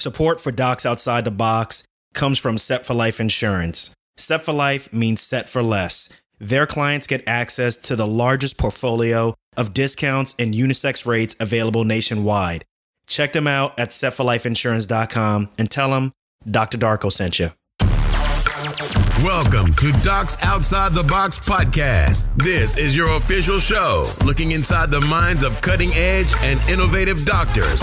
Support for Docs Outside the Box comes from Set for Life Insurance. Set for Life means set for less. Their clients get access to the largest portfolio of discounts and unisex rates available nationwide. Check them out at setforlifeinsurance.com and tell them Dr. Darko sent you. Welcome to Docs Outside the Box podcast. This is your official show, looking inside the minds of cutting-edge and innovative doctors.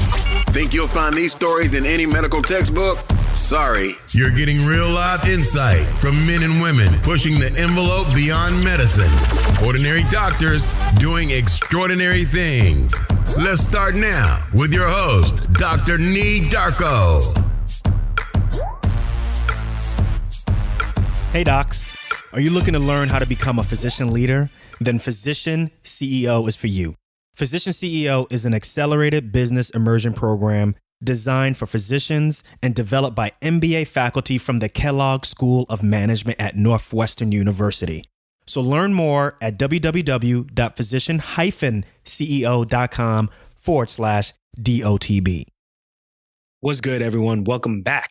Think you'll find these stories in any medical textbook? Sorry. You're getting real life insight from men and women pushing the envelope beyond medicine. Ordinary doctors doing extraordinary things. Let's start now with your host, Dr. Darko. Hey docs, are you looking to learn how to become a physician leader? Then Physician CEO is for you. Physician CEO is an accelerated business immersion program designed for physicians and developed by MBA faculty from the Kellogg School of Management at Northwestern University. So learn more at www.physician-ceo.com/DOTB. What's good, everyone? Welcome back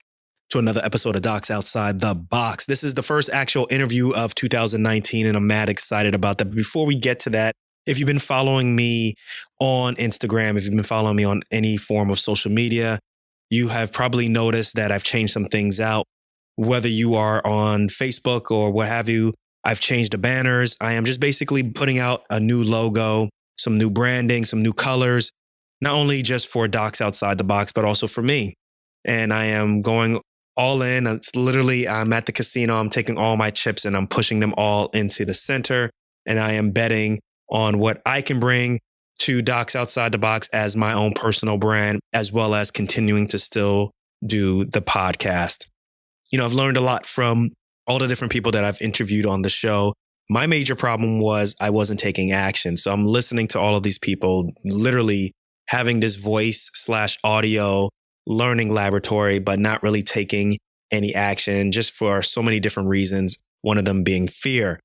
to another episode of Docs Outside the Box. This is the first actual interview of 2019, and I'm mad excited about that. But before we get to that, if you've been following me on Instagram, if you've been following me on any form of social media, you have probably noticed that I've changed some things out. Whether you are on Facebook or what have you, I've changed the banners. I am just basically putting out a new logo, some new branding, some new colors, not only just for Docs Outside the Box, but also for me. And I am going all in. It's literally, I'm at the casino. I'm taking all my chips and I'm pushing them all into the center. And I am betting on what I can bring to Docs Outside the Box as my own personal brand, as well as continuing to still do the podcast. You know, I've learned a lot from all the different people that I've interviewed on the show. My major problem was I wasn't taking action. So I'm listening to all of these people, literally having this voice/audio learning laboratory, but not really taking any action just for so many different reasons. One of them being fear.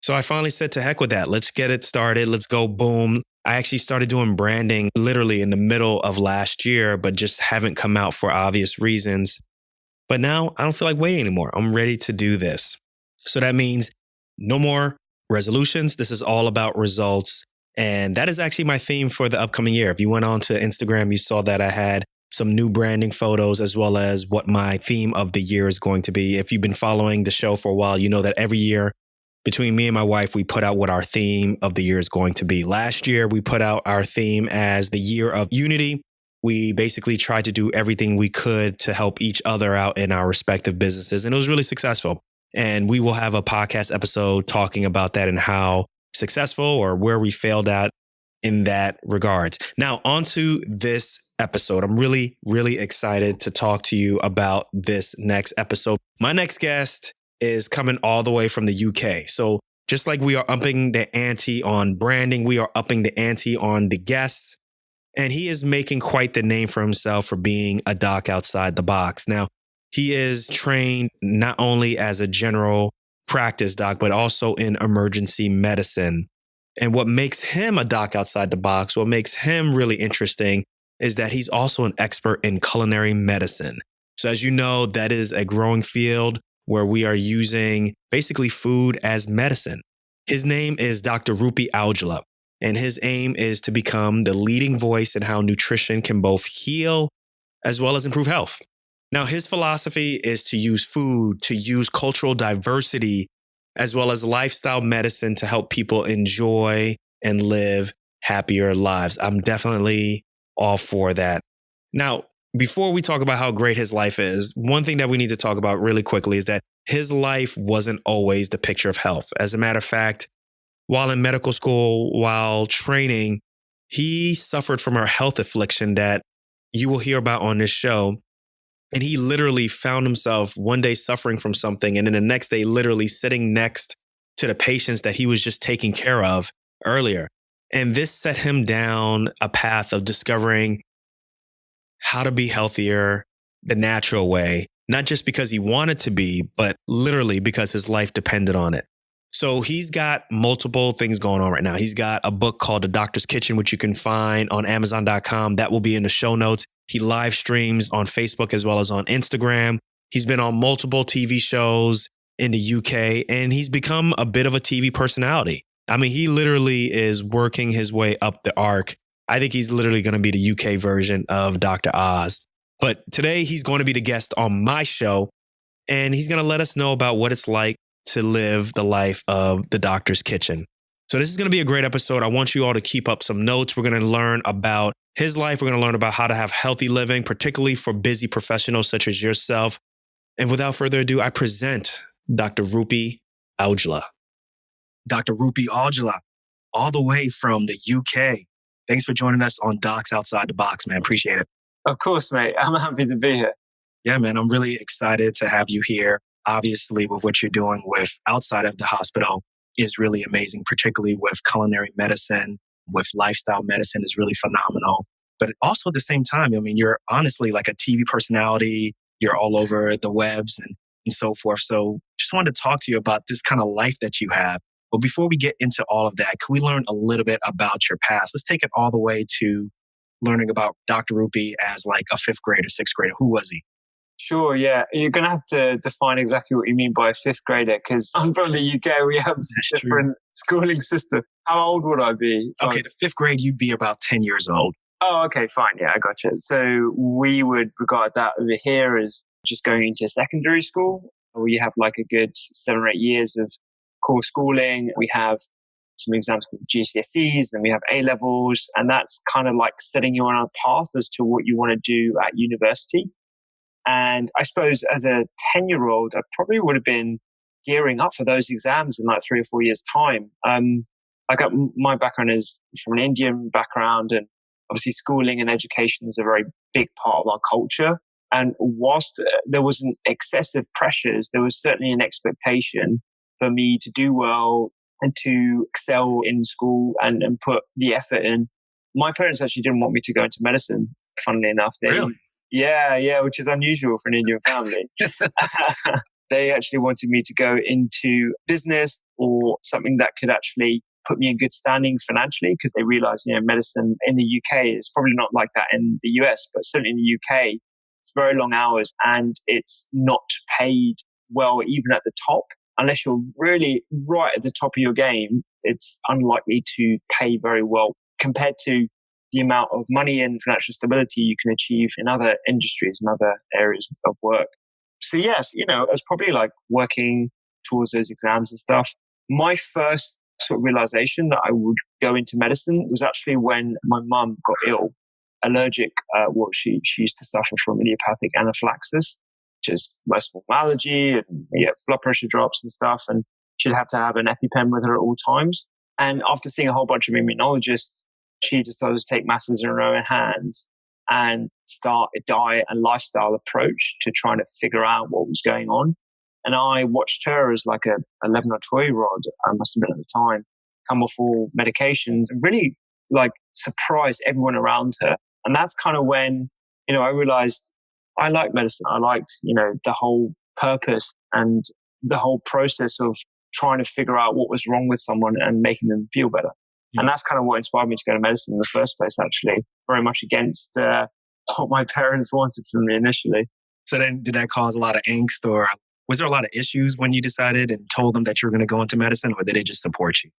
So I finally said, to heck with that. Let's get it started. Let's go. Boom. I actually started doing branding literally in the middle of last year, but just haven't come out for obvious reasons. But now I don't feel like waiting anymore. I'm ready to do this. So that means no more resolutions. This is all about results. And that is actually my theme for the upcoming year. If you went on to Instagram, you saw that I had some new branding photos, as well as what my theme of the year is going to be. If you've been following the show for a while, you know that every year between me and my wife, we put out what our theme of the year is going to be. Last year, we put out our theme as the year of unity. We basically tried to do everything we could to help each other out in our respective businesses. And it was really successful. And we will have a podcast episode talking about that and how successful or where we failed at in that regards. Now, on to this episode. I'm really, really excited to talk to you about this next episode. My next guest is coming all the way from the UK. So just like we are upping the ante on branding, we are upping the ante on the guests. And he is making quite the name for himself for being a doc outside the box. Now, he is trained not only as a general practice doc, but also in emergency medicine. And what makes him a doc outside the box, what makes him really interesting, is that he's also an expert in culinary medicine. So as you know, that is a growing field where we are using basically food as medicine. His name is Dr. Rupy Aujla, and his aim is to become the leading voice in how nutrition can both heal as well as improve health. Now, his philosophy is to use food, to use cultural diversity, as well as lifestyle medicine to help people enjoy and live happier lives. I'm definitely all for that. Now, before we talk about how great his life is, one thing that we need to talk about really quickly is that his life wasn't always the picture of health. As a matter of fact, while in medical school, while training, he suffered from a health affliction that you will hear about on this show. And he literally found himself one day suffering from something, and then the next day literally sitting next to the patients that he was just taking care of earlier. And this set him down a path of discovering how to be healthier the natural way, not just because he wanted to be, but literally because his life depended on it. So he's got multiple things going on right now. He's got a book called The Doctor's Kitchen, which you can find on Amazon.com. That will be in the show notes. He live streams on Facebook as well as on Instagram. He's been on multiple TV shows in the UK, and he's become a bit of a TV personality. I mean, he literally is working his way up the arc. I think he's literally going to be the UK version of Dr. Oz. But today he's going to be the guest on my show, and he's going to let us know about what it's like to live the life of the doctor's kitchen. So this is going to be a great episode. I want you all to keep up some notes. We're going to learn about his life. We're going to learn about how to have healthy living, particularly for busy professionals such as yourself. And without further ado, I present Dr. Rupy Aujla. Dr. Rupy Aujla, all the way from the UK. Thanks for joining us on Docs Outside the Box, man. Appreciate it. Of course, mate. I'm happy to be here. Yeah, man. I'm really excited to have you here. Obviously, with what you're doing with outside of the hospital is really amazing, particularly with culinary medicine, with lifestyle medicine is really phenomenal. But also at the same time, I mean, you're honestly like a TV personality. You're all over the webs and so forth. So just wanted to talk to you about this kind of life that you have. But before we get into all of that, can we learn a little bit about your past? Let's take it all the way to learning about Dr. Rupy as like a fifth grader, sixth grader. Who was he? Sure, yeah. You're going to have to define exactly what you mean by a fifth grader, because I'm from the UK. We have different schooling system. How old would I be? Okay, the fifth grade, you'd be about 10 years old. Oh, okay, fine. Yeah, I got you. So we would regard that over here as just going into secondary school, where you have like a good 7 or 8 years of core schooling. We have some exams called GCSEs, then we have A-levels, and that's kind of like setting you on a path as to what you want to do at university. And I suppose as a 10-year-old, I probably would have been gearing up for those exams in like 3 or 4 years' time. My background is from an Indian background, and obviously schooling and education is a very big part of our culture. And whilst there wasn't excessive pressures, there was certainly an expectation for me to do well and to excel in school and put the effort in. My parents actually didn't want me to go into medicine, funnily enough. Really? Yeah, which is unusual for an Indian family. They actually wanted me to go into business or something that could actually put me in good standing financially, because they realized, medicine in the UK is probably not like that in the US, but certainly in the UK, it's very long hours and it's not paid well, even at the top. Unless you're really right at the top of your game, it's unlikely to pay very well compared to the amount of money and financial stability you can achieve in other industries and other areas of work. So yes, it was probably like working towards those exams and stuff. My first sort of realization that I would go into medicine was actually when my mum got ill, allergic. She used to suffer from idiopathic anaphylaxis, which is most form allergy and blood pressure drops and stuff. And she'd have to have an EpiPen with her at all times. And after seeing a whole bunch of immunologists, she decided to take matters in her own hands and start a diet and lifestyle approach to trying to figure out what was going on. And I watched her as like a 11 or 12-year-old, I must have been at the time, come off all medications and really like surprise everyone around her. And that's kind of when, I realized I liked medicine. I liked, the whole purpose and the whole process of trying to figure out what was wrong with someone and making them feel better. Yeah. And that's kind of what inspired me to go to medicine in the first place, actually, very much against what my parents wanted from me initially. So then did that cause a lot of angst, or was there a lot of issues when you decided and told them that you were going to go into medicine, or did they just support you?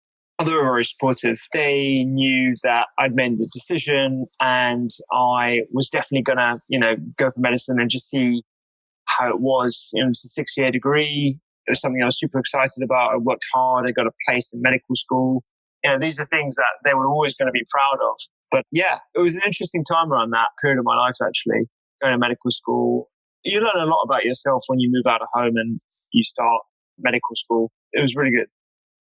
Oh, they were very supportive. They knew that I'd made the decision and I was definitely going to, go for medicine and just see how it was. It's a 6-year degree. It was something I was super excited about. I worked hard. I got a place in medical school. These are things that they were always going to be proud of. But yeah, it was an interesting time around that period of my life, actually, going to medical school. You learn a lot about yourself when you move out of home and you start medical school. It was really good.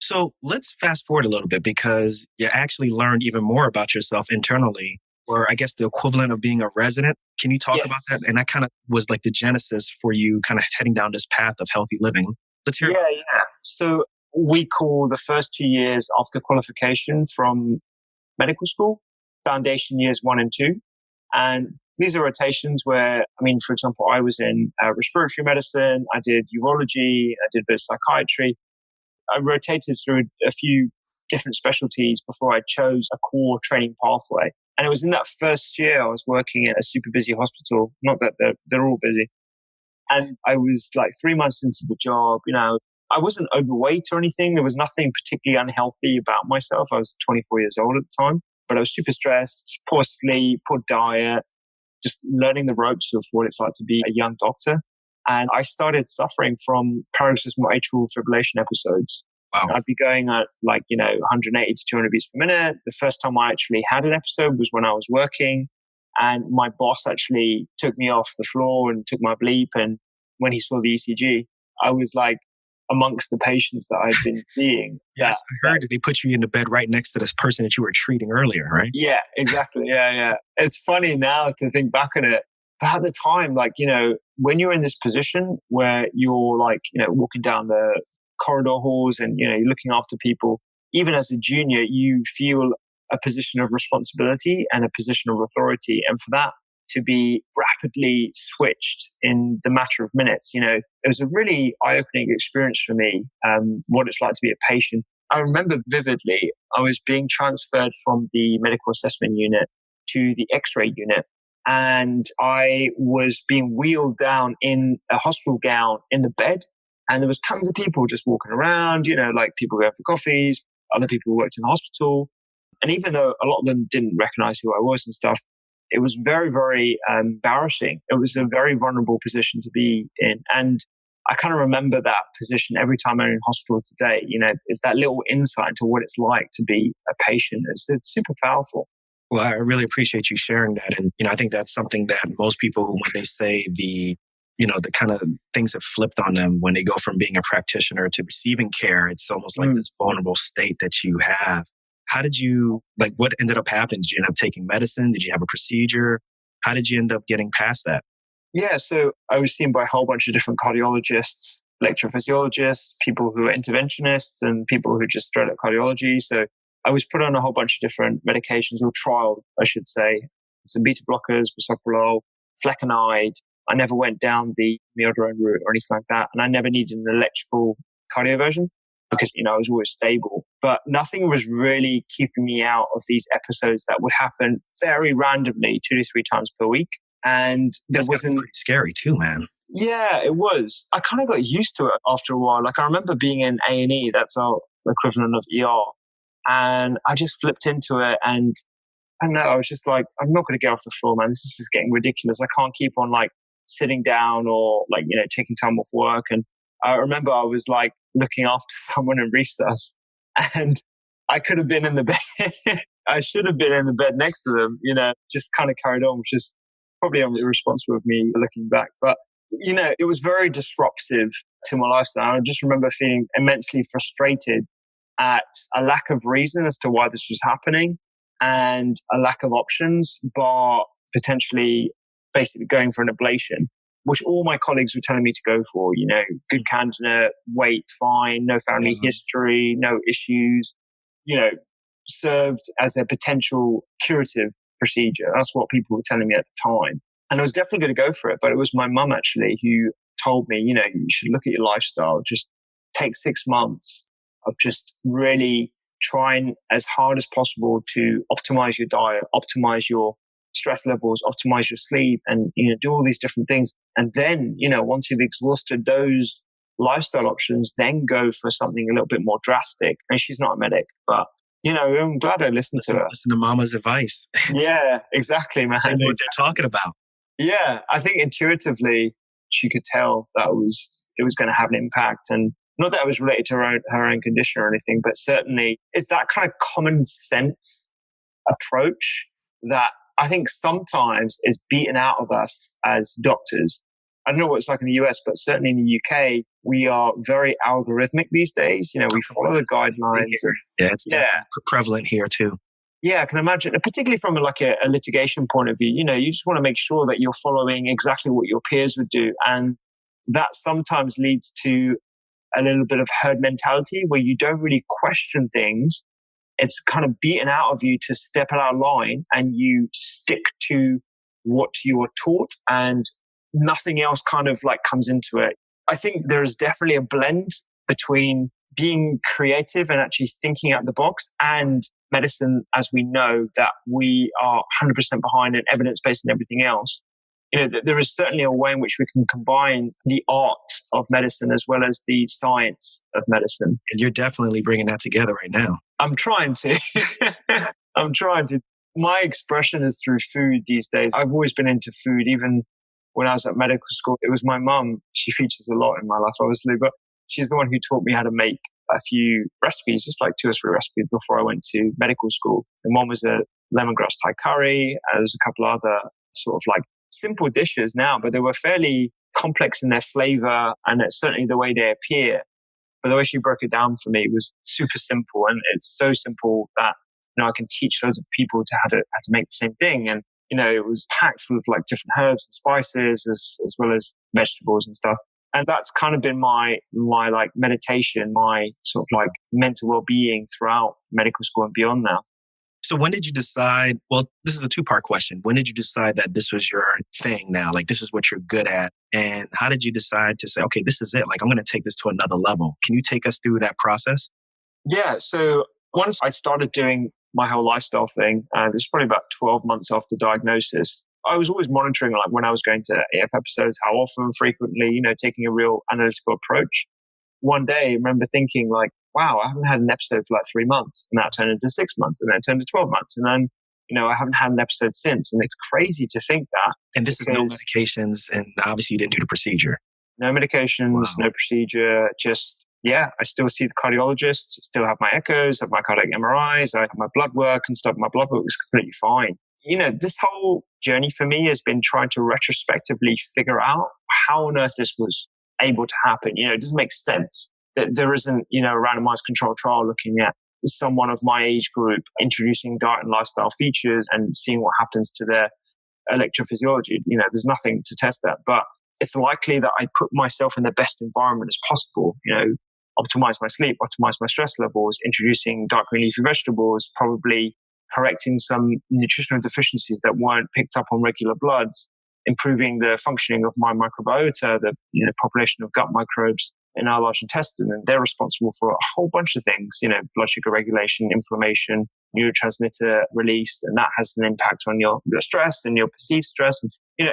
So let's fast forward a little bit, because you actually learned even more about yourself internally, or I guess the equivalent of being a resident. Can you talk about that? And that kind of was like the genesis for you kind of heading down this path of healthy living. Let's hear it. Yeah. So we call the first 2 years after qualification from medical school, foundation years 1 and 2. And these are rotations where, for example, I was in respiratory medicine, I did urology, I did a bit of psychiatry. I rotated through a few different specialties before I chose a core training pathway. And it was in that first year I was working in a super busy hospital. Not that they're all busy. And I was like 3 months into the job, I wasn't overweight or anything. There was nothing particularly unhealthy about myself. I was 24 years old at the time, but I was super stressed, poor sleep, poor diet, just learning the ropes of what it's like to be a young doctor. And I started suffering from paroxysmal atrial fibrillation episodes. Wow. I'd be going at 180 to 200 beats per minute. The first time I actually had an episode was when I was working, and my boss actually took me off the floor and took my bleep. And when he saw the ECG, I was like amongst the patients that I've been seeing. Yes, I heard that they put you in the bed right next to this person that you were treating earlier, right? Yeah, exactly. Yeah. It's funny now to think back on it. But at the time, when you're in this position where you're walking down the corridor halls and, you're looking after people, even as a junior, you feel a position of responsibility and a position of authority. And for that to be rapidly switched in the matter of minutes, it was a really eye-opening experience for me, what it's like to be a patient. I remember vividly, I was being transferred from the medical assessment unit to the X-ray unit. And I was being wheeled down in a hospital gown in the bed. And there was tons of people just walking around, people going for coffees, other people who worked in the hospital. And even though a lot of them didn't recognize who I was and stuff, it was very, very embarrassing. It was a very vulnerable position to be in. And I kind of remember that position every time I'm in hospital today. It's that little insight into what it's like to be a patient. It's super powerful. Well, I really appreciate you sharing that. And, I think that's something that most people, when they say the kind of things have flipped on them when they go from being a practitioner to receiving care, it's almost like this vulnerable state that you have. How did you, what ended up happening? Did you end up taking medicine? Did you have a procedure? How did you end up getting past that? Yeah, so I was seen by a whole bunch of different cardiologists, electrophysiologists, people who are interventionists, and people who just straight up cardiology. So I was put on a whole bunch of different medications, or trialed, I should say. Some beta blockers, bisoprolol, flecainide. I never went down the amiodarone route or anything like that. And I never needed an electrical cardioversion because, I was always stable. But nothing was really keeping me out of these episodes that would happen very randomly 2 to 3 times per week. And there wasn't... pretty scary too, man. Yeah, it was. I kind of got used to it after a while. I remember being in A&E, that's our equivalent of ER. And I just flipped into it, and I don't know, I was just like, I'm not going to get off the floor, man. This is just getting ridiculous. I can't keep on sitting down or taking time off work. And I remember I was looking after someone in recess, and I could have been in the bed. I should have been in the bed next to them, just kind of carried on, which is probably irresponsible of me looking back. But, it was very disruptive to my lifestyle. I just remember feeling immensely frustrated at a lack of reason as to why this was happening and a lack of options, but potentially basically going for an ablation, which all my colleagues were telling me to go for, good candidate, weight fine, no family history, no issues, served as a potential curative procedure. That's what people were telling me at the time. And I was definitely going to go for it, but it was my mum actually who told me, you should look at your lifestyle, just take 6 months of just really trying as hard as possible to optimize your diet, optimize your stress levels, optimize your sleep, and do all these different things. And then, once you've exhausted those lifestyle options, then go for something a little bit more drastic. And she's not a medic, but I'm glad I listened to her. Listen to mama's advice. Yeah, exactly, man. They know what they're talking about. Yeah, I think intuitively she could tell that it was going to have an impact. And not that it was related to her own condition or anything, but certainly it's that kind of common sense approach that I think sometimes is beaten out of us as doctors. I don't know what it's like in the US, but certainly in the UK, we are very algorithmic these days. We follow the guidelines. Yeah, it's prevalent here too. Yeah, I can imagine, particularly from a litigation point of view. You just want to make sure that you're following exactly what your peers would do. And that sometimes leads to a little bit of herd mentality where you don't really question things. It's kind of beaten out of you to step out of line and you stick to what you are taught and nothing else kind of comes into it. I think there is definitely a blend between being creative and actually thinking out the box and medicine as we know, that we are 100% behind and evidence-based and everything else. There is certainly a way in which we can combine the art of medicine as well as the science of medicine. And you're definitely bringing that together right now. I'm trying to. I'm trying to. My expression is through food these days. I've always been into food, even when I was at medical school. It was my mum. She features a lot in my life, obviously, but she's the one who taught me how to make a few recipes, just like 2 or 3 recipes before I went to medical school. And one was a lemongrass Thai curry. There's a couple other sort of like simple dishes now, but they were fairly complex in their flavor and certainly the way they appear. But the way she broke it down for me was super simple. And it's so simple that, I can teach loads of people to how to make the same thing. And, it was packed full of like different herbs and spices as well as vegetables and stuff. And that's kind of been my like meditation, my sort of like mental well-being throughout medical school and beyond now. So when did you decide, well, this is a 2-part question. When did you decide that this was your thing now? Like this is what you're good at? And how did you decide to say, okay, this is it. Like I'm going to take this to another level. Can you take us through that process? Yeah. So once I started doing my whole lifestyle thing, this is probably about 12 months after diagnosis, I was always monitoring like when I was going to AF episodes, how often, frequently, taking a real analytical approach. One day I remember thinking like, wow, I haven't had an episode for like 3 months, and that turned into 6 months, and then it turned to 12 months. And then, I haven't had an episode since. And it's crazy to think that. And this is no medications. And obviously you didn't do the procedure. No medications, no procedure. Just, I still see the cardiologist, still have my echoes, have my cardiac MRIs, I have my blood work and stuff. My blood work was completely fine. This whole journey for me has been trying to retrospectively figure out how on earth this was able to happen. It doesn't make sense that there isn't, a randomized controlled trial looking at someone of my age group introducing diet and lifestyle features and seeing what happens to their electrophysiology. There's nothing to test that, but it's likely that I put myself in the best environment as possible, optimize my sleep, optimize my stress levels, introducing dark green leafy vegetables, probably correcting some nutritional deficiencies that weren't picked up on regular bloods, improving the functioning of my microbiota, the population of gut microbes in our large intestine. And they're responsible for a whole bunch of things, blood sugar regulation, inflammation, neurotransmitter release. And that has an impact on your stress and your perceived stress. And,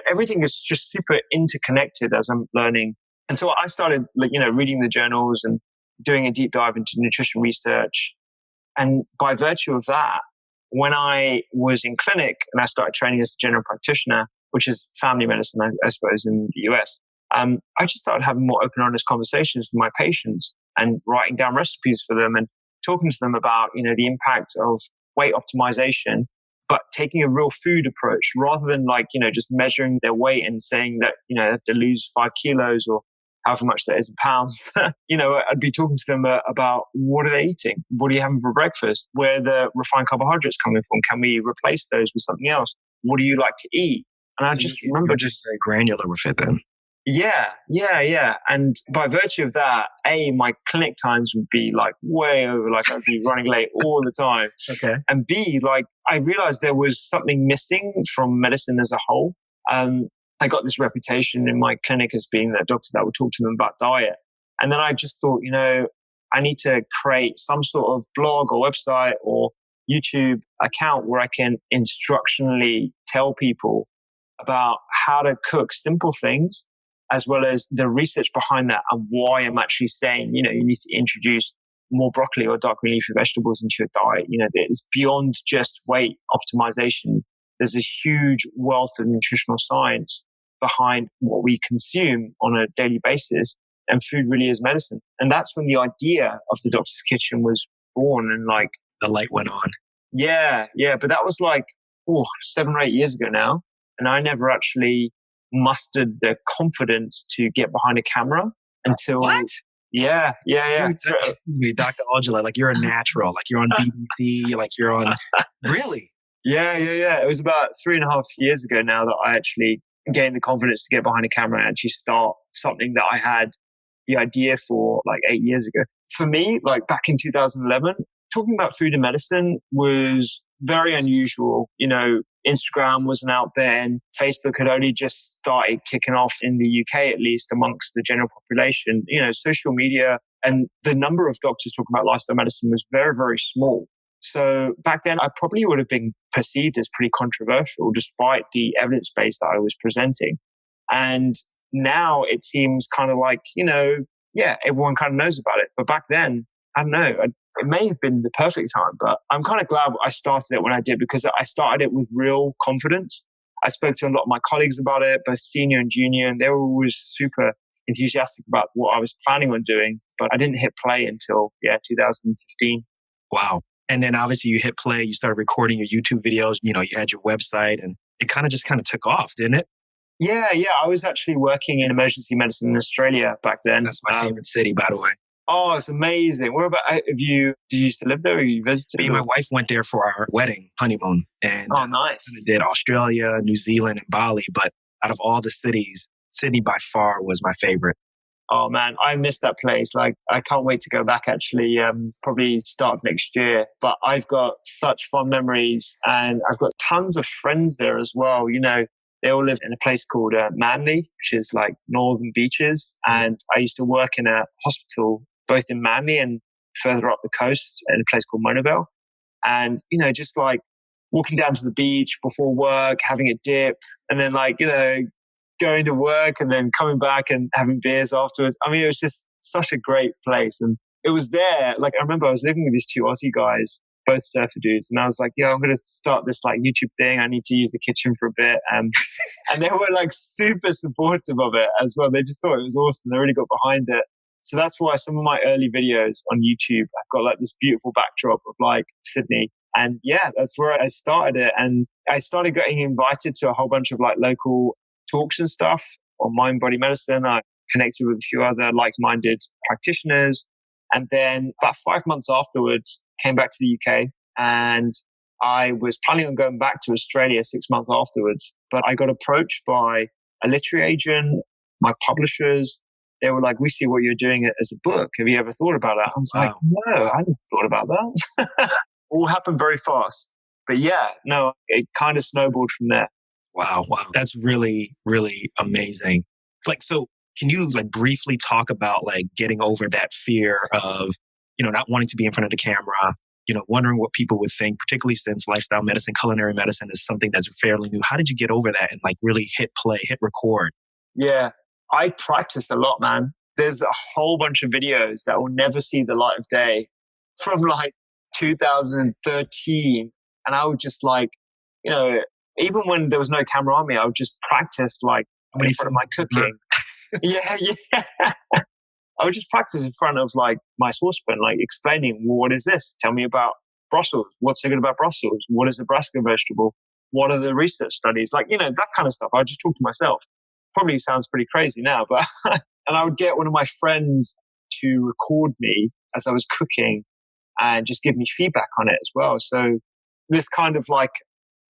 everything is just super interconnected as I'm learning. And so I started, reading the journals and doing a deep dive into nutrition research. And by virtue of that, when I was in clinic and I started training as a general practitioner, which is family medicine, I suppose, in the US, I just started having more open, honest conversations with my patients and writing down recipes for them and talking to them about, the impact of weight optimization, but taking a real food approach rather than just measuring their weight and saying that, they have to lose 5 kilos or however much that is in pounds. I'd be talking to them about what are they eating? What are you having for breakfast? Where are the refined carbohydrates coming from? Can we replace those with something else? What do you like to eat? And I just remember just very granular with it then. Yeah. And by virtue of that, my clinic times would be way over, I'd be running late all the time. Okay. And B, I realized there was something missing from medicine as a whole. I got this reputation in my clinic as being the doctor that would talk to them about diet. And then I just thought, I need to create some sort of blog or website or YouTube account where I can instructionally tell people about how to cook simple things, as well as the research behind that and why I'm actually saying, you need to introduce more broccoli or dark green leafy vegetables into your diet. It's beyond just weight optimization. There's a huge wealth of nutritional science behind what we consume on a daily basis, and food really is medicine. And that's when the idea of the Doctor's Kitchen was born, and the light went on. Yeah. But that was 7 or 8 years ago now. And I never actually mustered the confidence to get behind a camera until... What? Yeah. Dr. Aujla, you're a natural, you're on BBC, you're on... Really? Yeah. It was about 3.5 years ago now that I actually gained the confidence to get behind a camera and actually start something that I had the idea for 8 years ago. For me, back in 2011, talking about food and medicine was very unusual. Instagram wasn't out then. Facebook had only just started kicking off in the UK, at least amongst the general population. Social media and the number of doctors talking about lifestyle medicine was very, very small. So back then, I probably would have been perceived as pretty controversial despite the evidence base that I was presenting. And now it seems kind of like, everyone kind of knows about it. But back then, I don't know, it may have been the perfect time, but I'm kind of glad I started it when I did, because I started it with real confidence. I spoke to a lot of my colleagues about it, both senior and junior, and they were always super enthusiastic about what I was planning on doing. But I didn't hit play until, 2015. Wow. And then obviously you hit play, you started recording your YouTube videos, you had your website, and it kind of took off, didn't it? Yeah. I was actually working in emergency medicine in Australia back then. That's my favorite city, by the way. Oh, it's amazing. Where about did you used to live there, or you visited? Me and my wife went there for our wedding honeymoon. And nice. Did Australia, New Zealand, and Bali. But out of all the cities, Sydney by far was my favorite. Oh man, I miss that place. Like, I can't wait to go back actually, probably start of next year. But I've got such fond memories, and I've got tons of friends there as well. They all live in a place called Manly, which is like Northern Beaches. And I used to work in a hospital both in Manly and further up the coast in a place called Monavale. And, just like walking down to the beach before work, having a dip, and then going to work and then coming back and having beers afterwards. I mean, it was just such a great place. And it was there. Like, I remember I was living with these two Aussie guys, both surfer dudes. And I was like, I'm going to start this YouTube thing. I need to use the kitchen for a bit. And they were super supportive of it as well. They just thought it was awesome. They really got behind it. So that's why some of my early videos on YouTube, I've got this beautiful backdrop of Sydney. And that's where I started it. And I started getting invited to a whole bunch of local talks and stuff on mind body medicine. I connected with a few other like-minded practitioners. And then about 5 months afterwards, came back to the UK, and I was planning on going back to Australia 6 months afterwards. But I got approached by a literary agent, my publishers. They were like, we see what you're doing as a book. Have you ever thought about that? I was like, no, I hadn't thought about that. All happened very fast. But it kind of snowballed from there. Wow. That's really, really amazing. So can you briefly talk about getting over that fear of, not wanting to be in front of the camera, wondering what people would think, particularly since lifestyle medicine, culinary medicine is something that's fairly new. How did you get over that and really hit play, hit record? Yeah, I practiced a lot, man. There's a whole bunch of videos that will never see the light of day from 2013. And I would just even when there was no camera on me, I would just practice in front of my cooking. Yeah. I would just practice in front of my saucepan, explaining, what is this? Tell me about Brussels. What's so good about Brussels? What is a brassica vegetable? What are the research studies? That kind of stuff. I just talk to myself. Probably sounds pretty crazy now, but and I would get one of my friends to record me as I was cooking and just give me feedback on it as well. So this kind of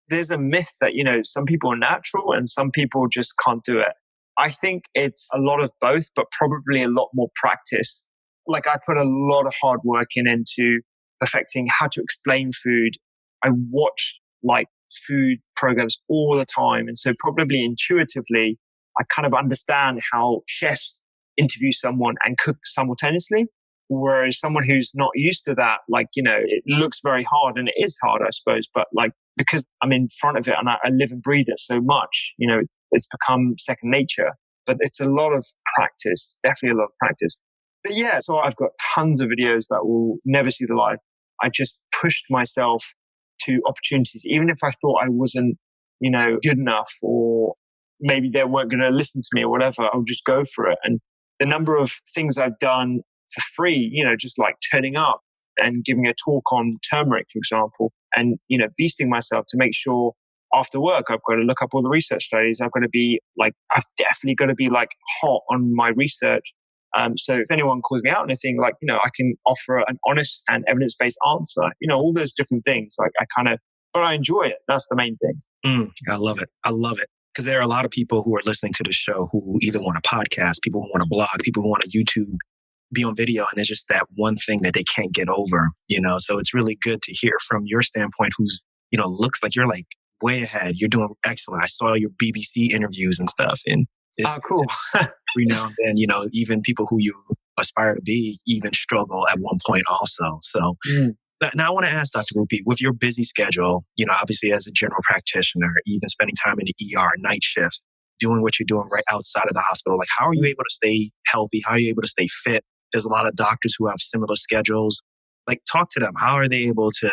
there's a myth that, some people are natural and some people just can't do it. I think it's a lot of both, but probably a lot more practice. I put a lot of hard work into perfecting how to explain food. I watch food programs all the time. And so probably intuitively, I kind of understand how chefs interview someone and cook simultaneously. Whereas someone who's not used to that, it looks very hard, and it is hard, I suppose. But because I'm in front of it and I live and breathe it so much, it's become second nature. But it's a lot of practice, definitely a lot of practice. But so I've got tons of videos that will never see the light. I just pushed myself to opportunities, even if I thought I wasn't, good enough, or maybe they weren't going to listen to me or whatever. I'll just go for it. And the number of things I've done for free, just turning up and giving a talk on turmeric, for example, and, beasting myself to make sure after work, I've got to look up all the research studies. I've got to be I've definitely got to be hot on my research. So if anyone calls me out on anything, I can offer an honest and evidence-based answer, all those different things. But I enjoy it. That's the main thing. I love it. Because there are a lot of people who are listening to the show who either want a podcast, people who want a blog, people who want a YouTube, be on video, and it's just that one thing that they can't get over, So it's really good to hear from your standpoint, who's, looks like you're way ahead. You're doing excellent. I saw your BBC interviews and stuff, and it's cool. Every now and then, even people who you aspire to be even struggle at one point also. So Now, I want to ask Dr. Rupy, with your busy schedule, obviously as a general practitioner, even spending time in the ER, night shifts, doing what you're doing right outside of the hospital, like how are you able to stay healthy? How are you able to stay fit? There's a lot of doctors who have similar schedules. Like, talk to them. How are they able to,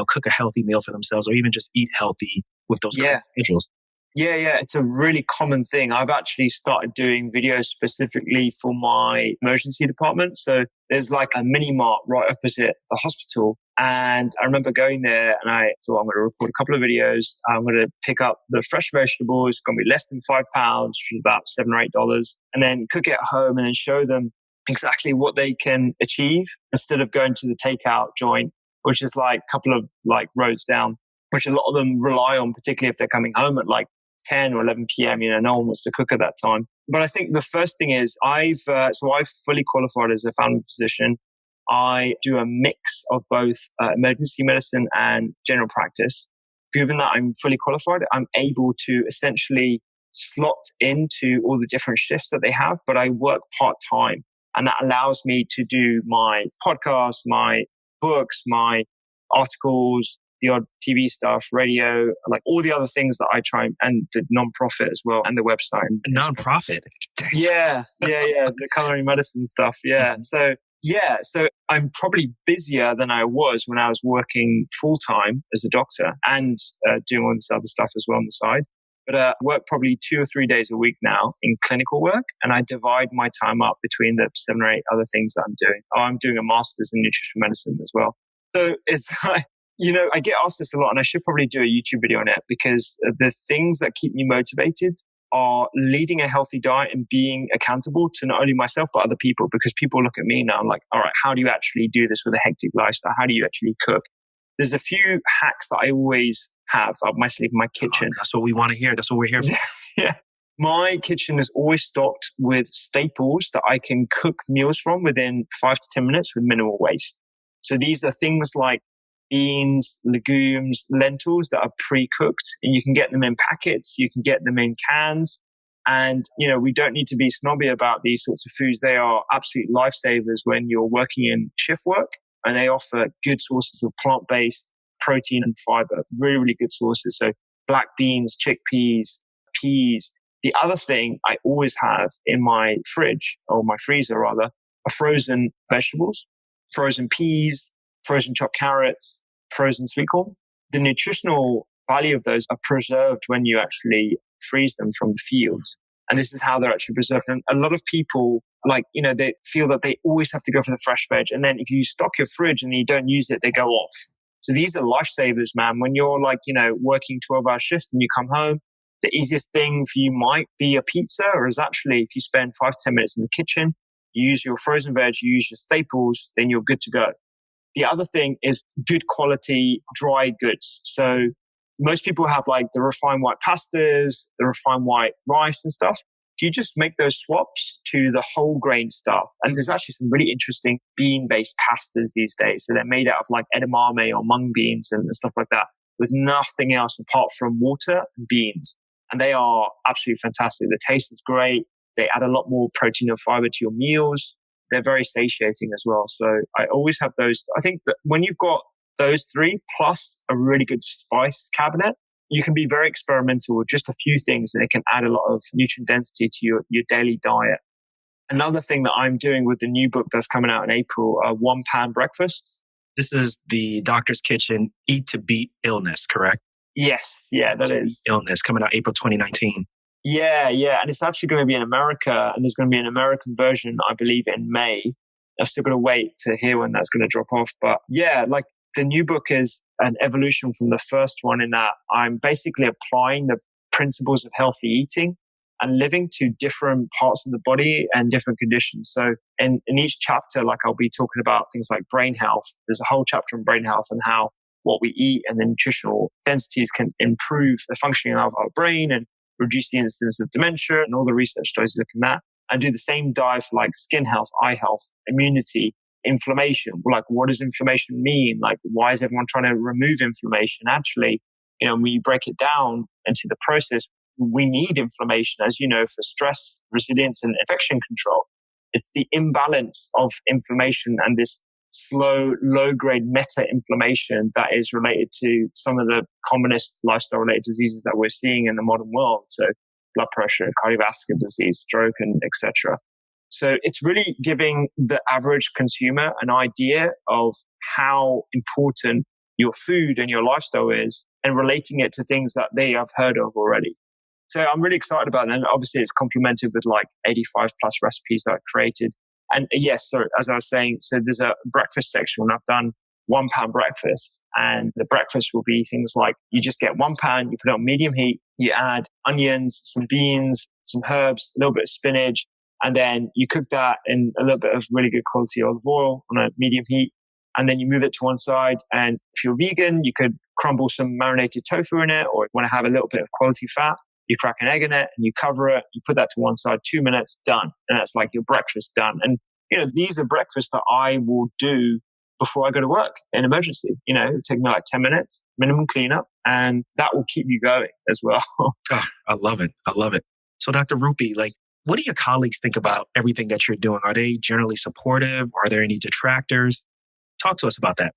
cook a healthy meal for themselves or even just eat healthy with those kind of schedules? Yeah. It's a really common thing. I've actually started doing videos specifically for my emergency department. So there's like a mini mart right opposite the hospital. And I remember going there and I thought, I'm going to record a couple of videos. I'm going to pick up the fresh vegetables. It's going to be less than £5, which is about $7 or $8. And then cook it at home and then show them exactly what they can achieve instead of going to the takeout joint, which is like a couple of like roads down, which a lot of them rely on, particularly if they're coming home at like 10 or 11 p.m. No one wants to cook at that time. But I think the first thing is I've fully qualified as a family physician. I do a mix of both emergency medicine and general practice. Given that I'm fully qualified, I'm able to essentially slot into all the different shifts that they have, but I work part-time. And that allows me to do my podcast, my books, my articles, the odd TV stuff, radio, like all the other things that I try, and the non-profit as well, and the website. Non-profit? Yeah. The culinary medicine stuff. Yeah. So I'm probably busier than I was when I was working full-time as a doctor and doing all this other stuff as well on the side. But I work probably 2 or 3 days a week now in clinical work, and I divide my time up between the 7 or 8 other things that I'm doing. I'm doing a master's in nutrition medicine as well. So it's like, I get asked this a lot, and I should probably do a YouTube video on it, because the things that keep me motivated are leading a healthy diet and being accountable to not only myself, but other people. Because people look at me now and like, all right, how do you actually do this with a hectic lifestyle? How do you actually cook? There's a few hacks that I always have up my sleeve in my kitchen. Oh, that's what we want to hear. That's what we're here for. Yeah. My kitchen is always stocked with staples that I can cook meals from within 5 to 10 minutes with minimal waste. So these are things like beans, legumes, lentils that are pre-cooked, and you can get them in packets, you can get them in cans. And, we don't need to be snobby about these sorts of foods. They are absolute lifesavers when you're working in shift work, and they offer good sources of plant-based protein and fiber, really, really good sources. So black beans, chickpeas, peas. The other thing I always have in my fridge, or my freezer rather, are frozen vegetables, frozen peas, frozen chopped carrots, frozen sweet corn. The nutritional value of those are preserved when you actually freeze them from the fields. And this is how they're actually preserved. And a lot of people, they feel that they always have to go for the fresh veg. And then if you stock your fridge and you don't use it, they go off. So these are lifesavers, man. When you're working 12-hour shifts and you come home, the easiest thing for you might be a pizza, or is actually if you spend 5 to 10 minutes in the kitchen, you use your frozen veg, you use your staples, then you're good to go. The other thing is good quality dry goods. So most people have the refined white pastas, the refined white rice and stuff. If you just make those swaps to the whole grain stuff, and there's actually some really interesting bean-based pastas these days. So they're made out of edamame or mung beans and stuff like that, with nothing else apart from water and beans. And they are absolutely fantastic. The taste is great. They add a lot more protein and fiber to your meals. They're very satiating as well. So I always have those. I think that when you've got those 3 plus a really good spice cabinet, you can be very experimental with just a few things, and it can add a lot of nutrient density to your daily diet. Another thing that I'm doing with the new book that's coming out in April, 1 Pan Breakfast. This is the Doctor's Kitchen, Eat to Beat Illness, correct? Yes. Yeah, that is. Illness, coming out April 2019. Yeah. And it's actually going to be in America, and there's going to be an American version, I believe, in May. I've still got to wait to hear when that's going to drop off. But yeah, the new book is an evolution from the first one, in that I'm basically applying the principles of healthy eating and living to different parts of the body and different conditions. So in each chapter, I'll be talking about things like brain health. There's a whole chapter on brain health and how what we eat and the nutritional densities can improve the functioning of our brain and reduce the incidence of dementia, and all the research studies look at that. And do the same dive for skin health, eye health, immunity, inflammation. What does inflammation mean? Why is everyone trying to remove inflammation? Actually, when you break it down into the process, we need inflammation, as you know, for stress, resilience, and infection control. It's the imbalance of inflammation and this slow, low-grade meta-inflammation that is related to some of the commonest lifestyle-related diseases that we're seeing in the modern world. So blood pressure, cardiovascular disease, stroke, and etc. So it's really giving the average consumer an idea of how important your food and your lifestyle is and relating it to things that they have heard of already. So I'm really excited about it. And obviously it's complemented with like 85 plus recipes that I've created. And yes, so as I was saying, so there's a breakfast section and I've done £1 breakfast. And the breakfast will be things like you just get £1, you put it on medium heat, you add onions, some beans, some herbs, a little bit of spinach, and then you cook that in a little bit of really good quality olive oil on a medium heat. And then you move it to one side. And if you're vegan, you could crumble some marinated tofu in it, or want to have a little bit of quality fat, you crack an egg in it and you cover it, you put that to one side, 2 minutes, done. And that's like your breakfast done. And, these are breakfasts that I will do before I go to work in emergency. It'll take me like 10 minutes, minimum cleanup, and that will keep you going as well. Oh, I love it. I love it. So Dr. Rupy, what do your colleagues think about everything that you're doing? Are they generally supportive? Are there any detractors? Talk to us about that.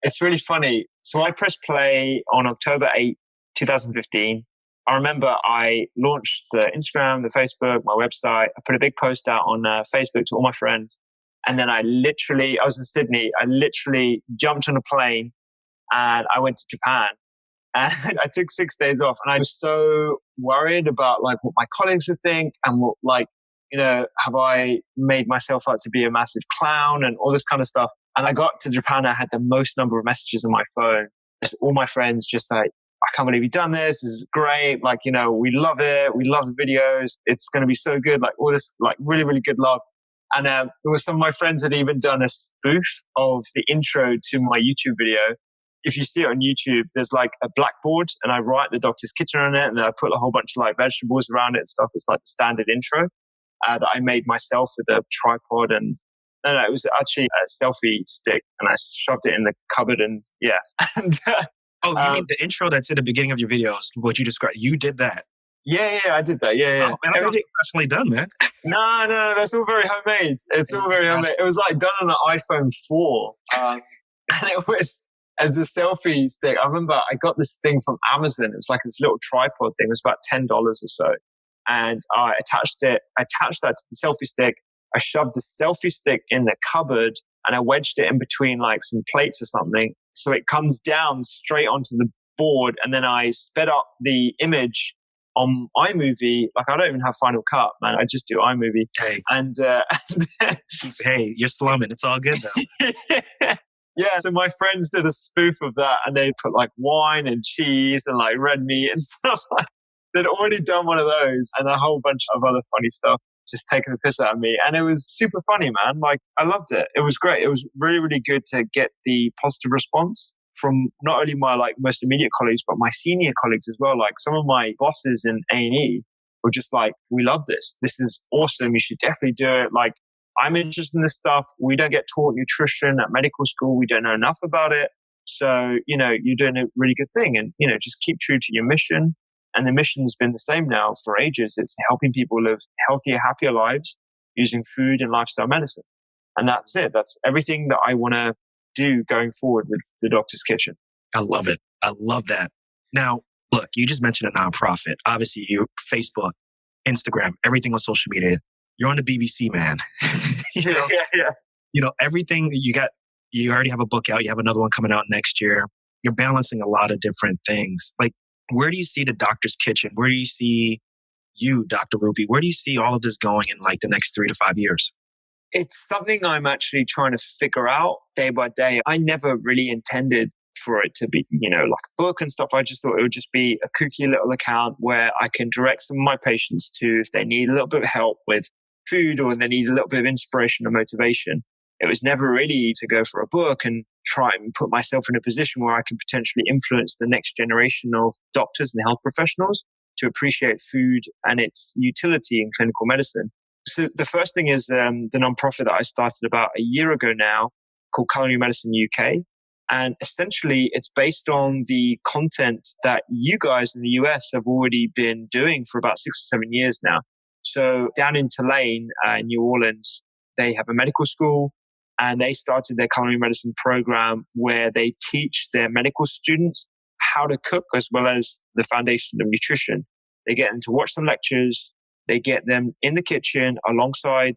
It's really funny. So I pressed play on October 8, 2015. I remember I launched the Instagram, the Facebook, my website. I put a big post out on Facebook to all my friends. And then I was in Sydney. I literally jumped on a plane and I went to Japan. And I took 6 days off. And I was so worried about what my colleagues would think and have I made myself out to be a massive clown and all this kind of stuff. And I got to Japan. I had the most number of messages on my phone. All my friends just like, I can't believe you've done this. This is great. We love it. We love the videos. It's going to be so good. All this, really, really good love. And there was some of my friends had even done a spoof of the intro to my YouTube video. If you see it on YouTube, there's a blackboard and I write the doctor's kitchen on it. And then I put a whole bunch of vegetables around it and stuff. It's the standard intro that I made myself with a tripod. And no, it was actually a selfie stick and I shoved it in the cupboard and yeah. And, you mean the intro that's in the beginning of your videos, what you described? You did that? Yeah, I did that. Yeah. Oh, man, I thought it was professionally done, man. No, that's all very homemade. It's all very homemade. It was done on an iPhone 4. And as a selfie stick. I remember I got this thing from Amazon. It was this little tripod thing. It was about $10 or so. And I attached that to the selfie stick. I shoved the selfie stick in the cupboard and I wedged it in between some plates or something. So it comes down straight onto the board. And then I sped up the image on iMovie. I don't even have Final Cut, man. I just do iMovie. Hey. And hey, you're slumming. It's all good though. Yeah. So my friends did a spoof of that and they put wine and cheese and red meat and stuff. They'd already done one of those and a whole bunch of other funny stuff, just taking the piss out of me. And it was super funny, man. I loved it. It was great. It was really, really good to get the positive response from not only my most immediate colleagues, but my senior colleagues as well. Some of my bosses in A&E were just we love this. This is awesome. You should definitely do it. I'm interested in this stuff. We don't get taught nutrition at medical school. We don't know enough about it. So, you're doing a really good thing and, just keep true to your mission. And the mission's been the same now for ages. It's helping people live healthier, happier lives using food and lifestyle medicine. And that's it. That's everything that I want to do going forward with the Doctor's Kitchen. I love it. I love that. Now, look, you just mentioned a nonprofit. Obviously, you Facebook, Instagram, everything on social media. You're on the BBC, man. Yeah. Everything that you got, you already have a book out. You have another one coming out next year. You're balancing a lot of different things. Where do you see the Doctor's Kitchen? Where do you see you, Dr. Rupy? Where do you see all of this going in the next 3 to 5 years? It's something I'm actually trying to figure out day by day. I never really intended for it to be, a book and stuff. I just thought it would just be a kooky little account where I can direct some of my patients to if they need a little bit of help with food or they need a little bit of inspiration or motivation. It was never really to go for a book and try and put myself in a position where I can potentially influence the next generation of doctors and health professionals to appreciate food and its utility in clinical medicine. So the first thing is the nonprofit that I started about a year ago now called Culinary Medicine UK. And essentially it's based on the content that you guys in the US have already been doing for about 6 or 7 years now. So down in Tulane, New Orleans, they have a medical school. And they started their culinary medicine program where they teach their medical students how to cook as well as the foundation of nutrition. They get them to watch some lectures. They get them in the kitchen alongside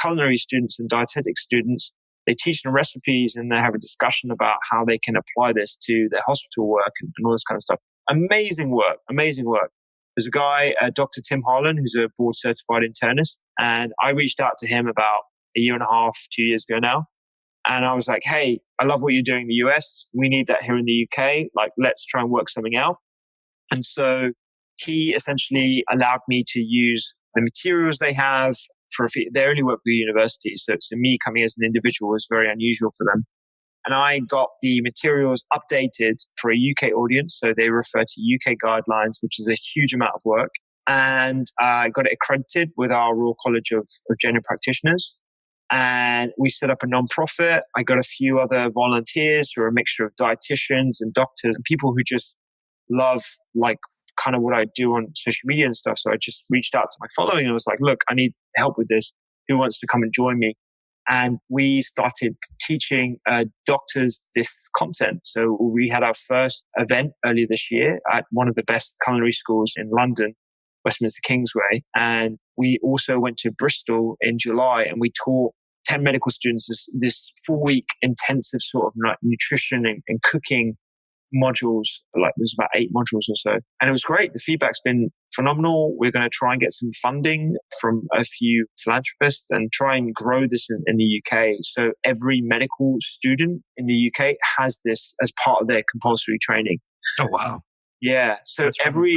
culinary students and dietetic students. They teach them recipes and they have a discussion about how they can apply this to their hospital work and all this kind of stuff. Amazing work, amazing work. There's a guy, Dr. Tim Harlan, who's a board certified internist. And I reached out to him about a year and a half, 2 years ago now. And I was like, hey, I love what you're doing in the US. We need that here in the UK. Like, let's try and work something out. And so he essentially allowed me to use the materials they have for a fee. They only work with universities. So me coming as an individual was very unusual for them. And I got the materials updated for a UK audience. So they refer to UK guidelines, which is a huge amount of work. And I got it accredited with our Royal College of General Practitioners. And we set up a nonprofit. I got a few other volunteers who are a mixture of dietitians and doctors and people who just love like kind of what I do on social media and stuff. So I just reached out to my following and was like, look, I need help with this. Who wants to come and join me? And we started teaching doctors this content. So we had our first event earlier this year at one of the best culinary schools in London, Westminster Kingsway. And we also went to Bristol in July and we taught 10 medical students this 4-week intensive sort of like nutrition and cooking modules. Like there's about 8 modules or so. And it was great. The feedback's been phenomenal. We're going to try and get some funding from a few philanthropists and try and grow this in the UK. So every medical student in the UK has this as part of their compulsory training. Oh, wow. Yeah. So every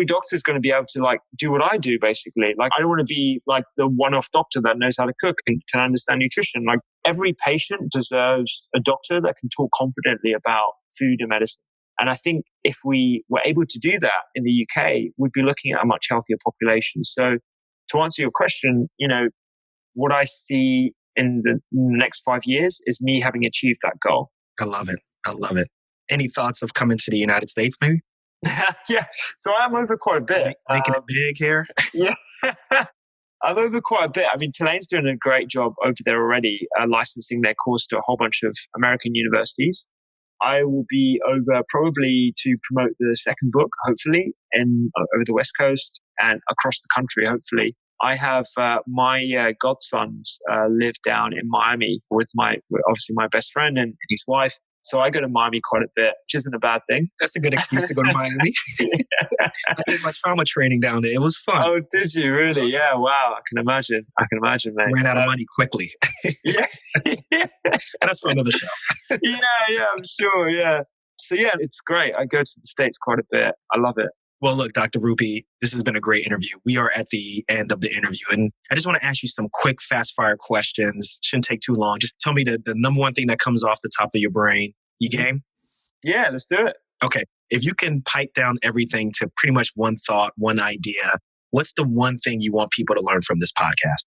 doctor is going to be able to like do what I do basically. Like I don't want to be like the one-off doctor that knows how to cook and can understand nutrition. Like every patient deserves a doctor that can talk confidently about food and medicine. And I think if we were able to do that in the UK, we'd be looking at a much healthier population. So to answer your question, you know, what I see in the next 5 years is me having achieved that goal. I love it. I love it. Any thoughts of coming to the United States, maybe? Yeah. So I'm over quite a bit. Making it big here? Yeah. I'm over quite a bit. I mean, Tulane's doing a great job over there already, licensing their course to a whole bunch of American universities. I will be over probably to promote the second book, hopefully, over the West Coast and across the country, hopefully. I have my godsons live down in Miami with obviously my best friend and his wife. So I go to Miami quite a bit, which isn't a bad thing. That's a good excuse to go to Miami. I did my trauma training down there. It was fun. Oh, did you really? Yeah. Wow. I can imagine, mate. Ran out of money quickly. Yeah. That's for another show. Yeah, I'm sure. Yeah. So yeah, it's great. I go to the States quite a bit. I love it. Well, look, Dr. Rupy, this has been a great interview. We are at the end of the interview, and I just want to ask you some quick, fast-fire questions. Shouldn't take too long. Just tell me the number one thing that comes off the top of your brain. You game? Yeah, let's do it. Okay. If you can pipe down everything to pretty much one thought, one idea, what's the one thing you want people to learn from this podcast?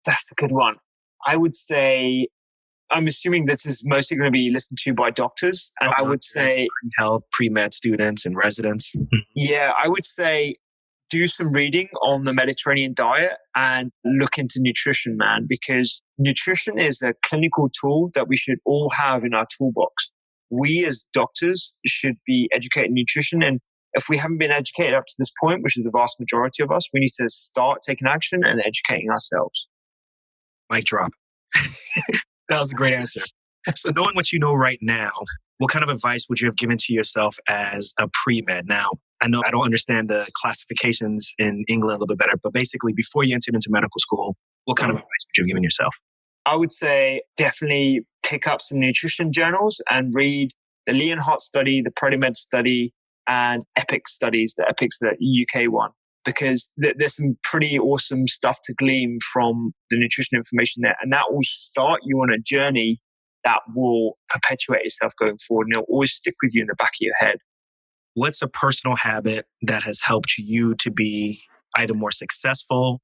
That's a good one. I would say, I'm assuming this is mostly going to be listened to by doctors. And I would say health, pre-med students and residents. Yeah, I would say do some reading on the Mediterranean diet and look into nutrition, man, because nutrition is a clinical tool that we should all have in our toolbox. We as doctors should be educated in nutrition. And if we haven't been educated up to this point, which is the vast majority of us, we need to start taking action and educating ourselves. Mic drop. That was a great answer. So knowing what you know right now, what kind of advice would you have given to yourself as a pre-med? Now, I know I don't understand the classifications in England a little bit better, but basically before you entered into medical school, what kind of advice would you have given yourself? I would say definitely pick up some nutrition journals and read the Leonhardt study, the ProMed study, and EPIC studies. The EPIC's the UK one, because there's some pretty awesome stuff to glean from the nutrition information there. And that will start you on a journey that will perpetuate itself going forward, and it'll always stick with you in the back of your head. What's a personal habit that has helped you to be either more successful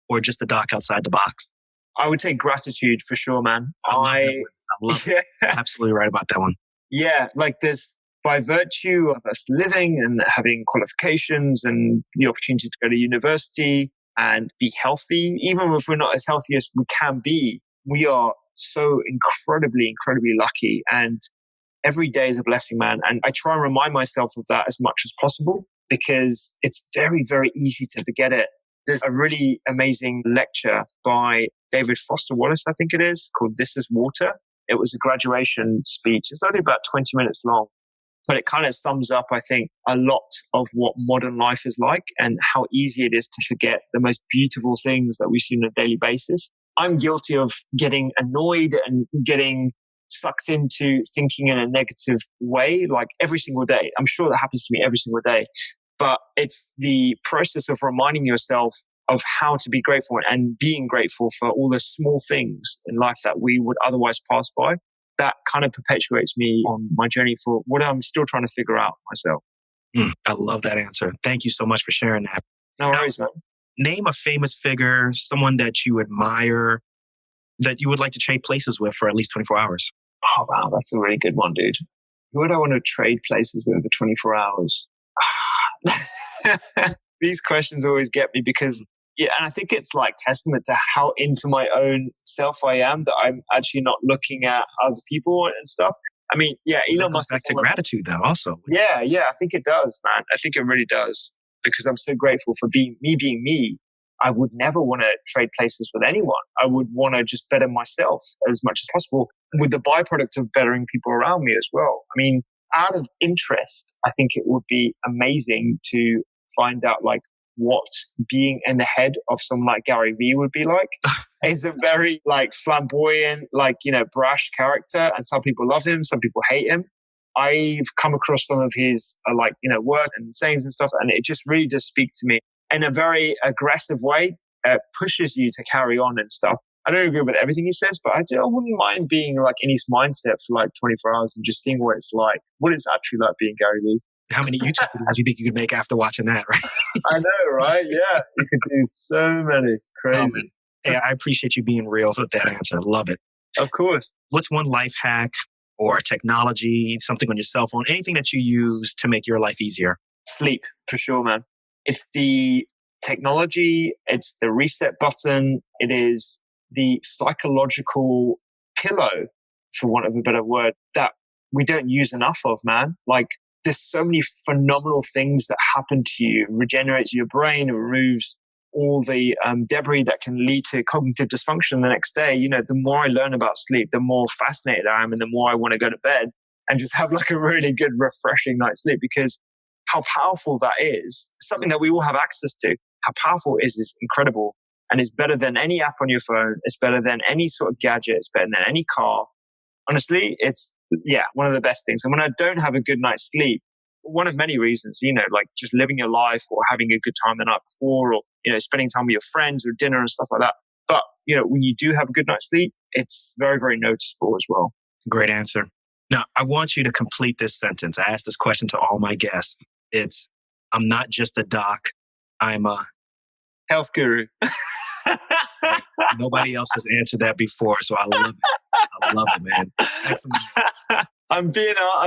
or just a doc outside the box? I would say gratitude for sure, man. I love it. Absolutely right about that one. Yeah, like there's, by virtue of us living and having qualifications and the opportunity to go to university and be healthy, even if we're not as healthy as we can be, we are so incredibly lucky, and every day is a blessing, man. And I try and remind myself of that as much as possible, because it's very, very easy to forget it. There's a really amazing lecture by David Foster Wallace, I think it is, called This is Water. It was a graduation speech. It's only about 20 minutes long, but it kind of sums up, I think, a lot of what modern life is like and how easy it is to forget the most beautiful things that we see on a daily basis. I'm guilty of getting annoyed and getting sucked into thinking in a negative way, like every single day. I'm sure that happens to me every single day. But it's the process of reminding yourself of how to be grateful and being grateful for all the small things in life that we would otherwise pass by. That kind of perpetuates me on my journey for what I'm still trying to figure out myself. I love that answer. Thank you so much for sharing that. No worries, man. Name a famous figure, someone that you admire, that you would like to trade places with for at least 24 hours. Oh, wow. That's a really good one, dude. Who would I want to trade places with for 24 hours? These questions always get me because, yeah, and I think it's like testament to how into my own self I am that I'm actually not looking at other people and stuff. I mean, yeah, Elon Musk. Back to gratitude, though, also. Yeah, I think it does, man. I think it really does, because I'm so grateful for being me. I would never want to trade places with anyone. I would want to just better myself as much as possible, with the byproduct of bettering people around me as well. I mean, out of interest, I think it would be amazing to find out like what being in the head of someone like Gary Vee would be like. He's a very like flamboyant, like, brash character, and some people love him, some people hate him. I've come across some of his work and sayings and stuff, and it just really does speak to me in a very aggressive way. Pushes you to carry on and stuff. I don't agree with everything he says, but I wouldn't mind being like in his mindset for like 24 hours and just seeing what it's like. What it's actually like being Gary Vee. How many YouTube videos do you think you could make after watching that, right? I know, right? Yeah. You could do so many. Crazy. Hey, I appreciate you being real with that answer. Love it. Of course. What's one life hack or technology, something on your cell phone, anything that you use to make your life easier? Sleep, for sure, man. It's the technology. It's the reset button. It is the psychological pillow, for want of a better word, that we don't use enough of, man. Like, there's so many phenomenal things that happen to you. It regenerates your brain. It removes all the debris that can lead to cognitive dysfunction the next day. The more I learn about sleep, the more fascinated I am, and the more I want to go to bed and just have like a really good, refreshing night's sleep, because how powerful that is, something that we all have access to. How powerful it is incredible. And it's better than any app on your phone. It's better than any sort of gadget. It's better than any car. Honestly, it's, one of the best things. And when I don't have a good night's sleep, one of many reasons, like just living your life or having a good time the night before, or, spending time with your friends or dinner and stuff like that. But, when you do have a good night's sleep, it's very, very noticeable as well. Great answer. Now, I want you to complete this sentence. I ask this question to all my guests. It's, I'm not just a doc. I'm a health guru. Nobody else has answered that before, so I love it. I love it, man. Excellent. I'm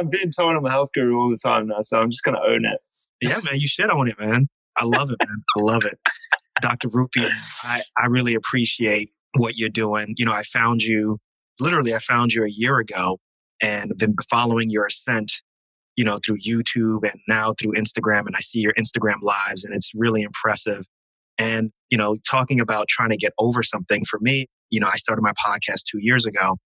being told I'm a health guru all the time now, so I'm just going to own it. Yeah, man, you should own it, man. I love it, man. I love it. Dr. Rupy, I really appreciate what you're doing. I found you a year ago, and been following your ascent, through YouTube and now through Instagram, and I see your Instagram lives, and it's really impressive. And, talking about trying to get over something, for me, I started my podcast 2 years ago,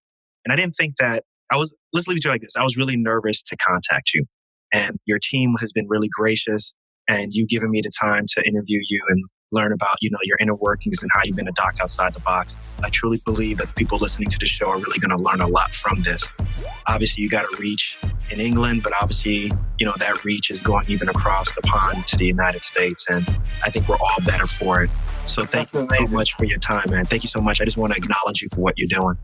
and I didn't think that let's leave it to you like this. I was really nervous to contact you, and your team has been really gracious, and you given me the time to interview you and learn about, your inner workings and how you've been a doc outside the box. I truly believe that people listening to the show are really going to learn a lot from this. Obviously, you got a reach in England, but obviously, that reach is going even across the pond to the United States. And I think we're all better for it. So thank you so much for your time, man. Thank you so much. I just want to acknowledge you for what you're doing.